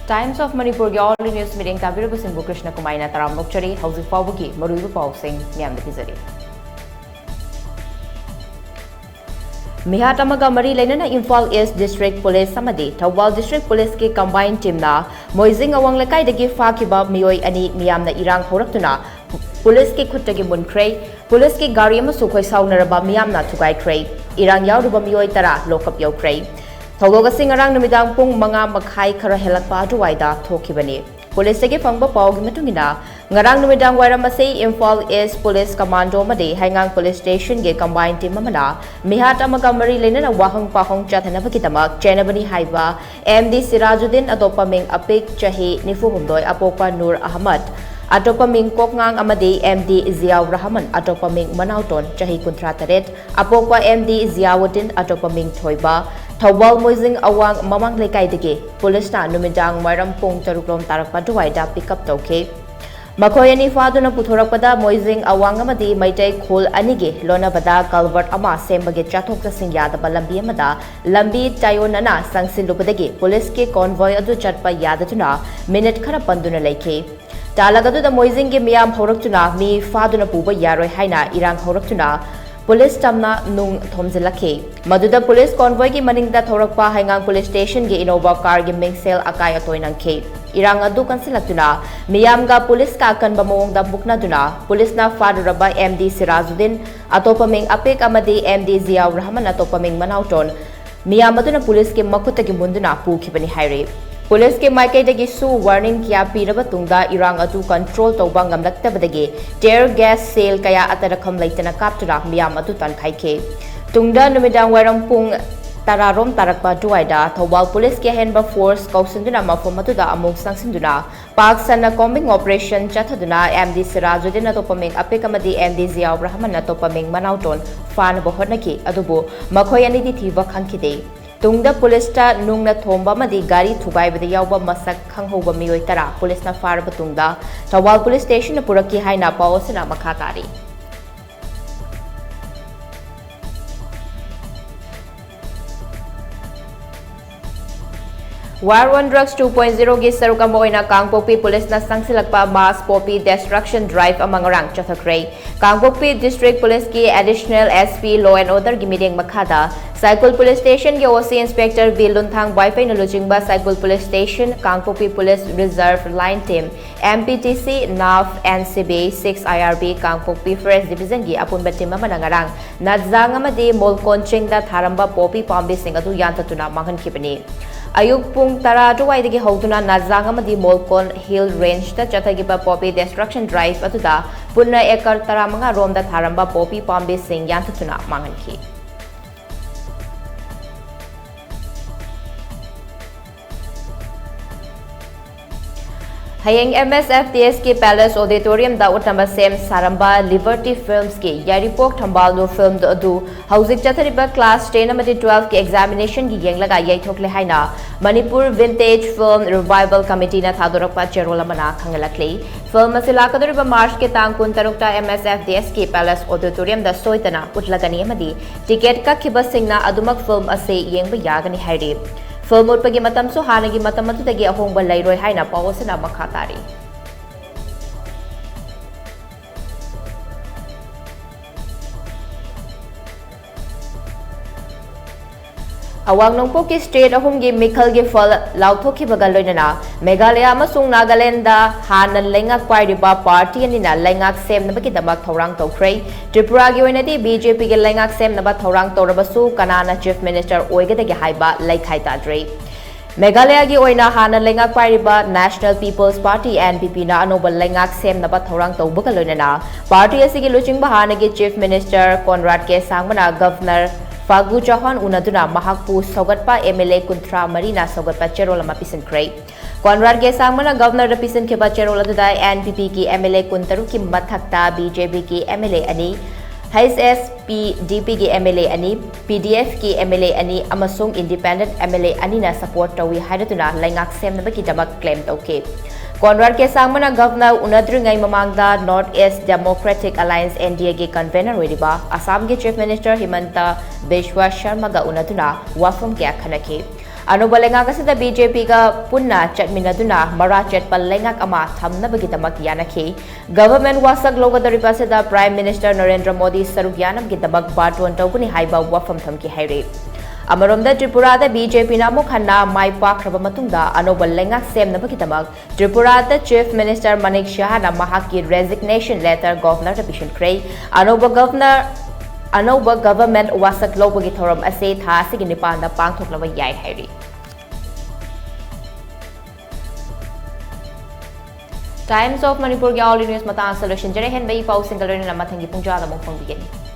Times of Manipur all news meeting Tabiru Simbu Krishna Kumaina Taram Nokchari, House Fabuki, Marubu Pausing, Niam the Pizari. Mihatamaga Mari Lenana Imphal East District Police Samadi, Tawal District Police ki combined team na, Moizing Awang Lakai de give Fakiba Mioi Ani Niam na Irang Horatuna, Police ki Kutagi Munkray, Police ki Gariam Sukhoi Saunaraba Miam na Tugai Kray, Irang Yauruba Mioi Tara, Lokap Yo Kray. Thogoga singarang numidang pung mga maghay kara helakpa aduwaida thokibani. Police gi fangba pawgi matungina ngarang numidang wairamasi Imphal East Police Commando madi hangang Police Station ge combined team mamana mihat amaga mari lenana wahang pahong chathanaba kitamak chenabani haiba MD Sirajuddin atopa ming apik chahi nifuhumdoi apokpa Nur Ahmad atopa ming kokngang amadi MD Ziaur Rahman atopa ming Manauton chahi kuntra taret apokpa MD Ziauddin atopa ming Thoiba Thawal Moizing Awang Mamang Lekai Digi, Police na numidang Maram Pung Tarukrom Tarakpa Duwaida pick up toke. Makoyani Fado na Puthurapada Moizing Awang Amadi Maitay Khol Anigi, Lona Bada Calvert Ama Sembagi Chatok sa Singyada Balambi Amada, Lambi Tayo Nana Sangsin Lupadagi, Police ki convoy adu chatpa yadatuna, minute kara panduna leke. Talagadu da Moizing gi miyam horaktuna, mi Fado na Puba Yaroy Haina, Irang horaktuna, Police tamna nung thomzilake. Maduda police convoy ki maningda thorakpa hangang police station gi Innova car gi mingsel akai atoy nang ke. Irang adu kansilatuna miyam ga police ka kan bamong da bukna duna police na faduraba MD Sirajuddin atopa ming apik amadi MD Ziaur Rahman atopa ming Manauton miyam adu na police ki makuta gi munduna pukibani haire. Police ke maikai dagi su warning kya piraba tungda irang atu control tawba ngamlaktabadagi tear gas sale kaya atarakam laitana kaptura miyam atu tankai tungda numidang warang pung tararom tarakpa duwaida Thawal police ke henba force kausinduna mafom atuda among sangsinduna paksana combing operation chathaduna MD Sirajuddin atopaming apikamadi MD Ziaur Rahman atopaming Manauton fan bohonaki adubu makoyani di thiba khangkide Tungda police ta nung na thomba madi gari thugai bada yawba masak khanghoba mioi tara police na far batungda Thawal police station na puraki haina pawsana makhatari War on Drugs 2.0 gi saruka moina Kangpokpi police na sangsilakpa mass poppy destruction drive among orang chathakray Kangpokpi district police ki additional SP law and order gimideng makhada Cycle police station gi OC inspector Bilunthang Wi-Fi na lujingba Cycle police station Kangpokpi police reserve line team MPTC NAF NCB 6 IRB Kangpokpi first division gi apun batim manangarang nadzang amadi molkonching da tharamba poppy pambi singatu yantatuna mangan kipani Ayuk pung tara duwaidagi hauduna Nadzang amadi Molkon Hill Range ta chathagiba poppy destruction drive atuda punna ekar tara mga rom da tharamba poppy pambi sing yantatuna manganki Hayeng MSFTS ki Palace Auditorium da utamba sem Saramba Liberty Films ki Yaripok Thambal no film da adu hauzik chathariba class 10 amadi 12 ki examination gi yenglaga yaithokle haina Manipur Vintage Film Revival Committee na thadorakpa cherola mana khangalakle film asila kaduriba March ke tang 16 ta MSFTS ki Palace Auditorium da soitana utlagani amadi ticket ka khiba singna adumak film ase yengba yagani hairi Film utpagi matam so hanagi matam atudagi ahongba lairoi haina pawsana makhatari Awang nongpo ki state ahumgi Mikhal gi fal lauthoki bagaloinana Meghalaya amasung Nagaland da hanan lengak pairiba party anina lengak sem nabaki damak thorang tokhrei Tripura gi oinadi BJP gi lengak sem naba thorang torabasu kanana chief minister oigadagi haiba laikhai tadrei Meghalaya gi oina hanan lengak pairiba National People's Party NPP na anoba lengak sem naba thorang tobagaloinana party asigi luchingba hanagi chief minister Conrad K Sangmana governor Fagu Chauhan unaduna mahakpu sogatpa MLA kuntra marina sogatpa cherola mapisan kray Conrad K Sangmana governor repisan kheba cherola dudai NPP ki MLA kuntaru ki mathakta BJP ki MLA ani HSP DP ki MLA ani PDF ki MLA ani amasung independent MLA ani na support tawi haidatuna lengak sem nabaki damak claim tawke Conrad K Sangmana governor unadringai mamangda North East Democratic Alliance NDA ki convener oiriba Assam ki chief minister Himanta Biswa Sharma ga unaduna wafam ke akhanake Anuba lengak asida BJP ka punna chatminaduna mara chatpal lengak ama thamnabagitamak yanaki. Government wasak logadariba asida Prime Minister Narendra Modi sarugyanam gitabak batun tawguni haiba wafam thamki hairi. Amaromda Tripurada BJP na mukhanna mai pakraba matungda anoba lengak semnabagitamak Tripurada Chief Minister Manik Shahana mahaki resignation letter governor ta pishin kray Anoba government wasak lobagi thoram ase tha sigi nipal na pangthoklaba yai hairi. Times of Manipur ke all news mata solution jare hen bai pau single rin lama thangi pungjada mong phang bigeni.